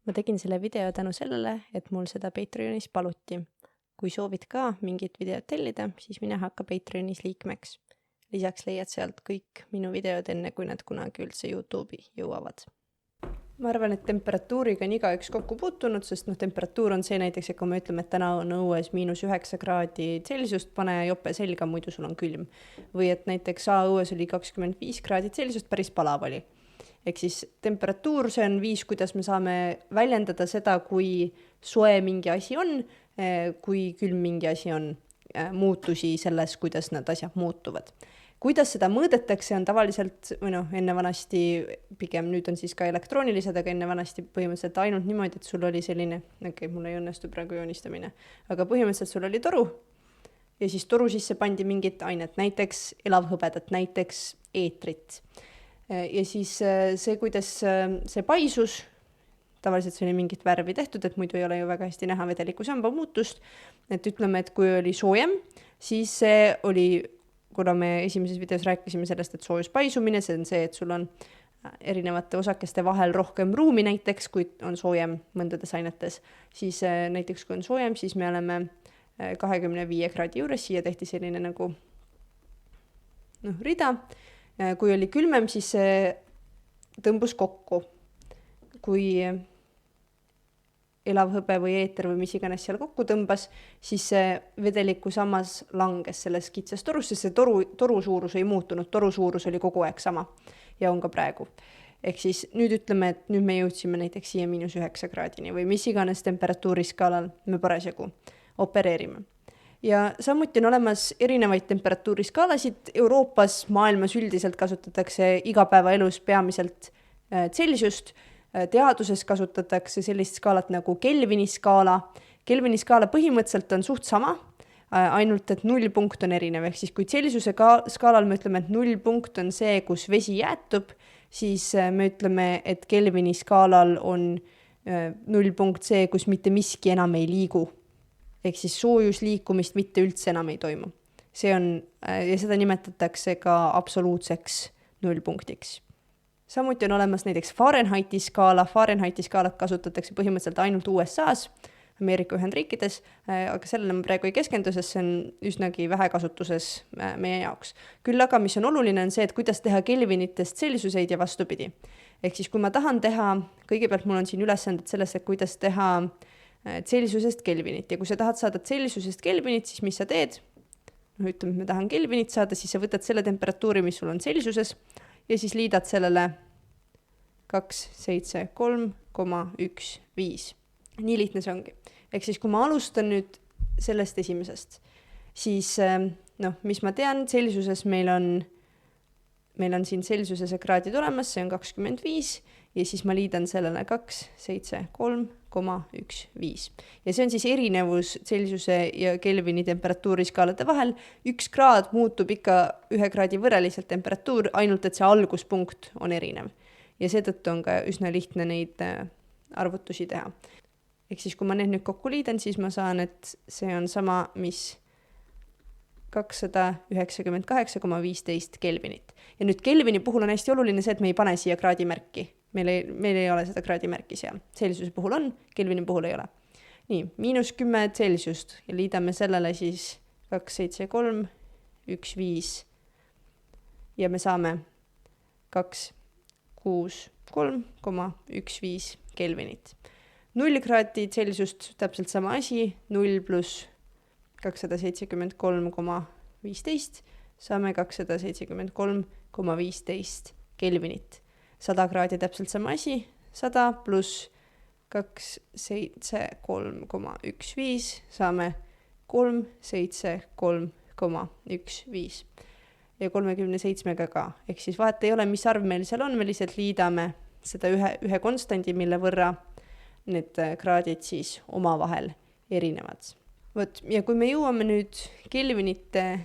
Ma tegin selle video tänu sellele, et mul seda Patreonis paluti. Kui soovid ka mingit videot tellida, siis mine hakka Patreonis liikmeks. Lisaks leiad sealt kõik minu videod enne, kui nad kunagi üldse YouTube'i jõuavad. Ma arvan, et temperatuuriga on igaüks kokku puutunud, sest temperatuur on see näiteks, et kui me ütleme, et täna on õues -9 kraadi Celsiust, pane jope selga, muidu sul on külm. Või et näiteks õues oli 25 kraadi Celsiust, päris palav oli. Ehk siis temperatuur, see on viis, kuidas me saame väljendada seda, kui soe mingi asi on, kui külm mingi asi on, muutusi selles, kuidas need asjad muutuvad. Kuidas seda mõõdetakse, on tavaliselt, enne vanasti, pigem nüüd on siis ka elektroonilised, aga enne vanasti põhimõtteliselt ainult niimoodi, et sul oli selline, mul ei õnnestu praegu joonistamine, aga põhimõtteliselt sul oli toru ja siis toru sisse pandi mingit ainet, näiteks elavhõbedat, näiteks eetrit. Ja siis see, kuidas see paisus, tavaliselt see oli mingit värvi tehtud, et muidu ei ole ju väga hästi näha vedeliku samba muutust, et ütleme, et kui oli soojem, siis see oli, kuna me esimeses videos rääkisime sellest, et soojus paisumine, see on see, et sul on erinevate osakeste vahel rohkem ruumi näiteks, kui on soojem mõndades ainetes, siis näiteks kui on soojem, siis me oleme 25 kraadi juures, siia tehti selline nagu rida. Kui oli külmem, siis see tõmbus kokku. Kui elavhõbe või eeter või mis iganes seal kokku tõmbas, siis see vedeliku sammas langes selles kitsas torus, sest see toru suurus ei muutunud, toru suurus oli kogu aeg sama ja on ka praegu. Ehk siis nüüd ütleme, et nüüd me jõudsime näiteks siia -9 kraadini või mis iganes temperatuuriskaalal me parasjagu opereerime. Ja samuti on olemas erinevaid temperatuuriskaalasid. Euroopas, maailmas üldiselt kasutatakse igapäevaelus peamiselt Celsiust. Teaduses kasutatakse sellist skaalat nagu Kelvini skaala. Kelvini skaala põhimõtteliselt on suht sama, ainult et 0 punkt on erinev. Ehk siis kui Celsiuse skaalal me ütleme, et 0 punkt on see, kus vesi jäätub, siis me ütleme, et Kelvini skaalal on 0 punkt see, kus mitte miski enam ei liigu. Ehk siis soojusliikumist mitte üldse enam ei toimu. See on, ja seda nimetatakse ka absoluutseks 0 punktiks. Samuti on olemas näiteks Fahrenheiti skaala. Fahrenheiti skaalat kasutatakse põhimõtteliselt ainult USA-s, Ameerika Ühendriikides, aga sellele ma praegu ei keskendu, sest see on üsnagi vähe kasutuses meie jaoks. Küll aga, mis on oluline, on see, et kuidas teha Kelvinitest Celsiuseid ja vastupidi. Ehk siis, kui ma tahan teha, kõigepealt mul on siin ülesanded sellest, et kuidas teha Celsiusest Kelvinit. Ja kui sa tahad saada Celsiusest Kelvinit, siis mis sa teed? Ütleme, et me tahan Kelvinit saada, siis sa võtad selle temperatuuri, mis sul on Celsiuses, ja siis liidad sellele 273,15. Nii lihtne see ongi. Ehk siis, kui ma alustan nüüd sellest esimesest, siis mis ma tean, Celsiuses meil on siin Celsiusese kraadid olemas, see on 25 ja siis ma liidan sellele 273,15. Ja see on siis erinevus Celsiuse ja Kelvini temperatuuriskaalade vahel. 1 kraad muutub ikka 1 kraadi võrra lihtsalt temperatuur, ainult et see alguspunkt on erinev. Ja seetõttu on ka üsna lihtne neid arvutusi teha. Ehk siis, kui ma need nüüd kokku liidan, siis ma saan, et see on sama, mis 298,15 Kelvinit. Ja nüüd Kelvini puhul on hästi oluline see, et me ei pane siia kraadimärki. Meil ei ole seda kraadimärki seal. Celsiuse puhul on, Kelvini puhul ei ole. Nii, -10 Celsiust ja liidame sellele siis 273,15 ja me saame 263,15 Kelvinit. 0 kraadi Celsiust täpselt sama asi, 0 pluss 273,15 saame 273,15 Kelvinit. 100 kraadi täpselt sama asi, 100 pluss 273,15 saame 373,15 ja 37 ka. Ehk siis vahet ei ole, mis arv meil seal on, me lihtsalt liidame seda ühe konstandi, mille võrra need kraadid siis omavahel erinevad. Ja kui me jõuame nüüd Kelvinite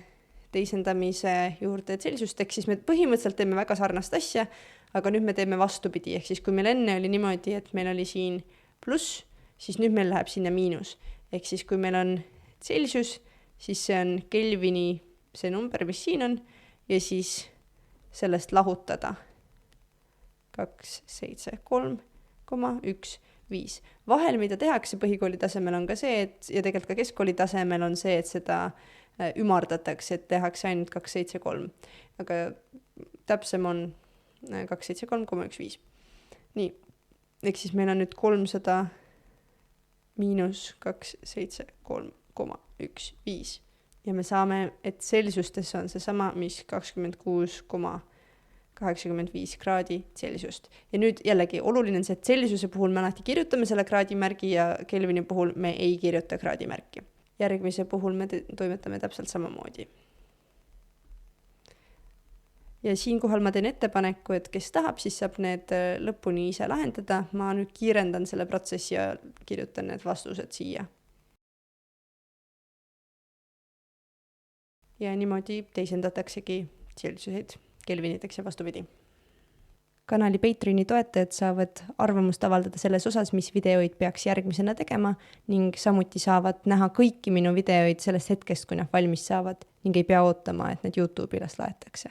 teisendamise juurde Celsiusteks, siis me põhimõtteliselt teeme väga sarnast asja, aga nüüd me teeme vastupidi. Ehk siis kui meil enne oli niimoodi, et meil oli siin pluss, siis nüüd meil läheb sinna miinus. Ehk siis kui meil on Celsius, siis see on Kelvini see number, mis siin on, ja siis sellest lahutada 273 2,15. Vahel, mida tehakse põhikooli tasemel, on ka see, et ja tegelikult ka keskkooli tasemel on see, et seda ümardatakse, et tehakse ainult 273. Aga täpsem on 273,15. Nii, ehk siis meil on nüüd 300 miinus 273,15 ja me saame, et seltsustesse on see sama, mis 26,85 kraadi seltsust. Ja nüüd jällegi oluline on see, et seltsuse puhul me alati kirjutame selle kraadimärgi ja Kelvini puhul me ei kirjuta kraadimärki. Järgmise puhul me toimetame täpselt samamoodi. Ja siinkohal ma teen ettepaneku, et kes tahab, siis saab need lõpuni ise lahendada. Ma nüüd kiirendan selle protsessi ja kirjutan need vastused siia. Ja niimoodi teisendataksegi seltsuseid kelviniteks ja vastupidi. Kanali Patreoni toetajad saavad arvamust avaldada selles osas, mis videoid peaks järgmisena tegema ning samuti saavad näha kõiki minu videoid sellest hetkest, kui nad valmis saavad ning ei pea ootama, et need YouTube'i üles laetakse.